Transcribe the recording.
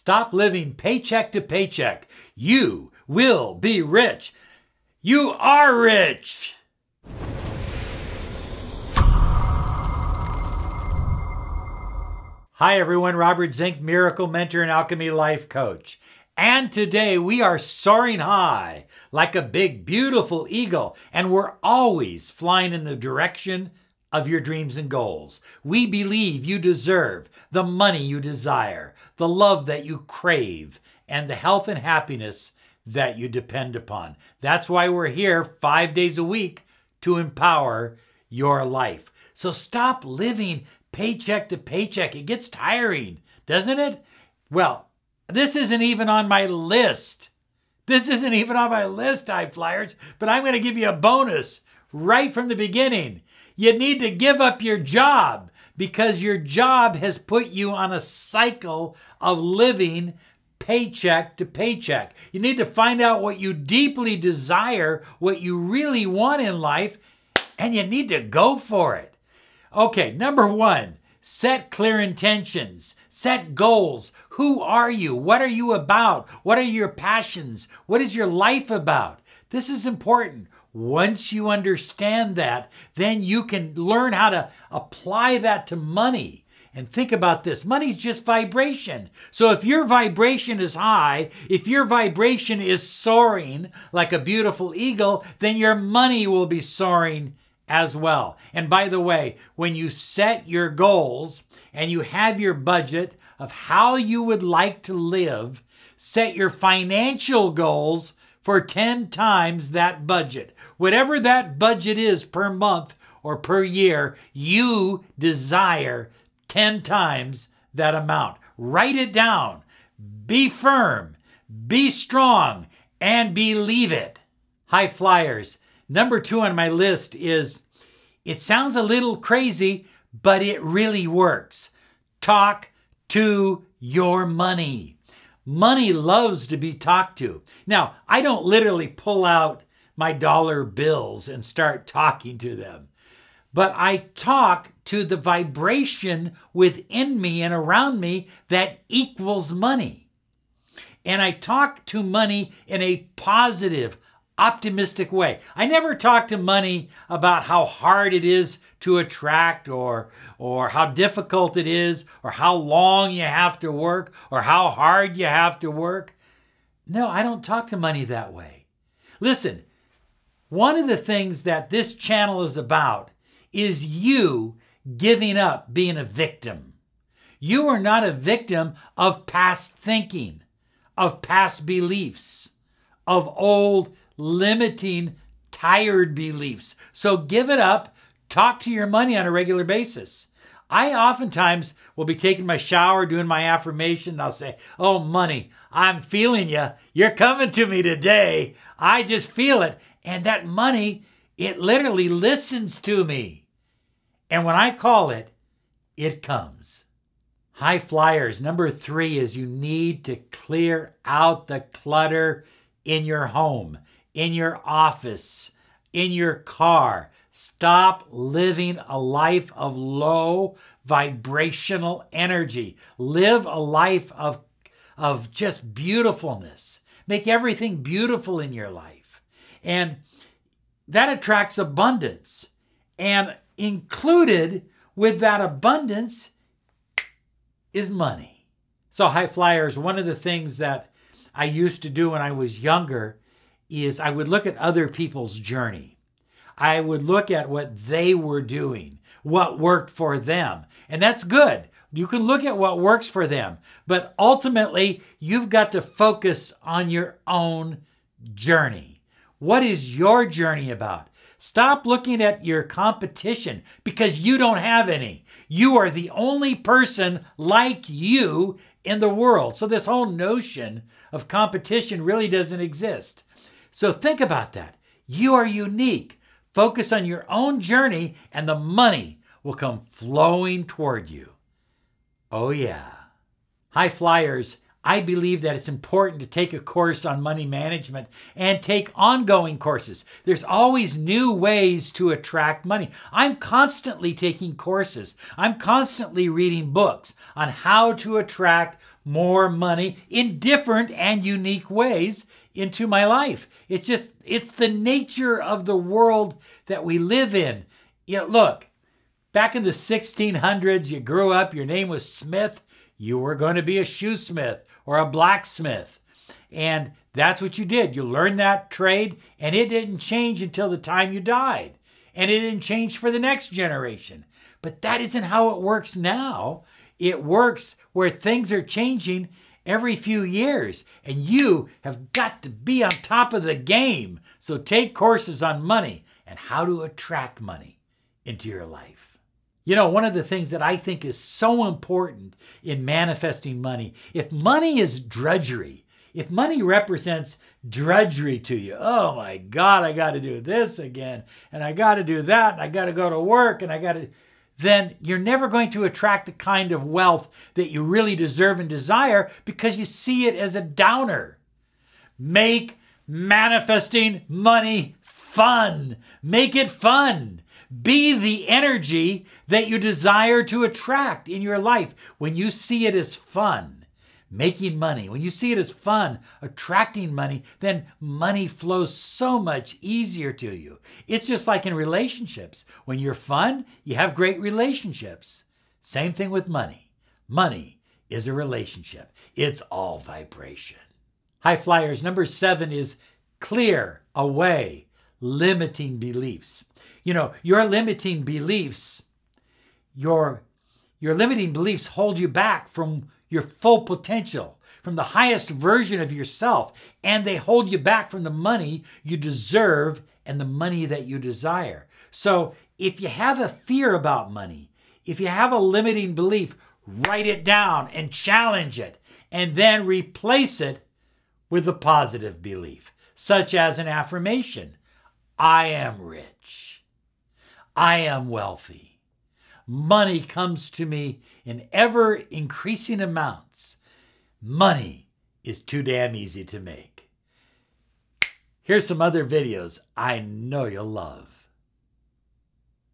Stop living paycheck to paycheck. You will be rich. You are rich. Hi everyone, Robert Zink, Miracle Mentor and Alchemy Life Coach. And today we are soaring high like a big, beautiful eagle, and we're always flying in the direction of your dreams and goals. We believe you deserve the money you desire, the love that you crave, and the health and happiness that you depend upon. That's why we're here 5 days a week to empower your life. So stop living paycheck to paycheck. It gets tiring, doesn't it? Well, this isn't even on my list. This isn't even on my list, high flyers, but I'm going to give you a bonus right from the beginning. You need to give up your job because your job has put you on a cycle of living paycheck to paycheck. You need to find out what you deeply desire, what you really want in life, and you need to go for it. Okay, number one, set clear intentions, set goals. Who are you? What are you about? What are your passions? What is your life about? This is important. Once you understand that, then you can learn how to apply that to money. And think about this. Money's just vibration. So if your vibration is high, if your vibration is soaring like a beautiful eagle, then your money will be soaring as well. And by the way, when you set your goals and you have your budget of how you would like to live, set your financial goals for 10 times that budget. Whatever that budget is per month or per year, you desire 10 times that amount. Write it down. Be firm, be strong, and believe it. High flyers. Number 2 on my list is, it sounds a little crazy, but it really works. Talk to your money. Money loves to be talked to. Now, I don't literally pull out my dollar bills and start talking to them, but I talk to the vibration within me and around me that equals money. And I talk to money in a positive, optimistic way. I never talk to money about how hard it is to attract or how difficult it is or how long you have to work or how hard you have to work. No, I don't talk to money that way. Listen, one of the things that this channel is about is you giving up being a victim. You are not a victim of past thinking, of past beliefs, of old limiting, tired beliefs. So give it up. Talk to your money on a regular basis. I oftentimes will be taking my shower, doing my affirmation, and I'll say, oh, money, I'm feeling you. You're coming to me today. I just feel it. And that money, it literally listens to me. And when I call it, it comes. High flyers. Number 3 is you need to clear out the clutter in your home, in your office, in your car. Stop living a life of low vibrational energy. Live a life of just beautifulness. Make everything beautiful in your life. And that attracts abundance. And included with that abundance is money. So high flyers, one of the things that I used to do when I was younger is I would look at other people's journey. I would look at what they were doing, what worked for them. And that's good. You can look at what works for them. But ultimately, you've got to focus on your own journey. What is your journey about? Stop looking at your competition because you don't have any. You are the only person like you in the world. So this whole notion of competition really doesn't exist. So think about that. You are unique. Focus on your own journey and the money will come flowing toward you. Oh yeah. High flyers, I believe that it's important to take a course on money management and take ongoing courses. There's always new ways to attract money. I'm constantly taking courses. I'm constantly reading books on how to attract more money in different and unique ways into my life. It's the nature of the world that we live in. You know, look, back in the 1600s, you grew up, your name was Smith. You were going to be a shoesmith or a blacksmith. And that's what you did. You learned that trade, and it didn't change until the time you died. And it didn't change for the next generation. But that isn't how it works now. It works where things are changing every few years. And you have got to be on top of the game. So take courses on money and how to attract money into your life. You know, one of the things that I think is so important in manifesting money, if money is drudgery, if money represents drudgery to you, oh my God, I got to do this again, and I got to do that, and I got to go to work, and then you're never going to attract the kind of wealth that you really deserve and desire because you see it as a downer. Make manifesting money fun. Make it fun. Be the energy that you desire to attract in your life. When you see it as fun, making money, when you see it as fun, attracting money, then money flows so much easier to you. It's just like in relationships. When you're fun, you have great relationships. Same thing with money. Money is a relationship. It's all vibration. High flyers, number 7 is clear away limiting beliefs. You know, your limiting beliefs hold you back from your full potential, from the highest version of yourself, and they hold you back from the money you deserve and the money that you desire. So if you have a fear about money, if you have a limiting belief, write it down and challenge it, and then replace it with a positive belief, such as an affirmation. I am rich. I am wealthy. Money comes to me in ever increasing amounts. Money is too damn easy to make. Here's some other videos I know you'll love.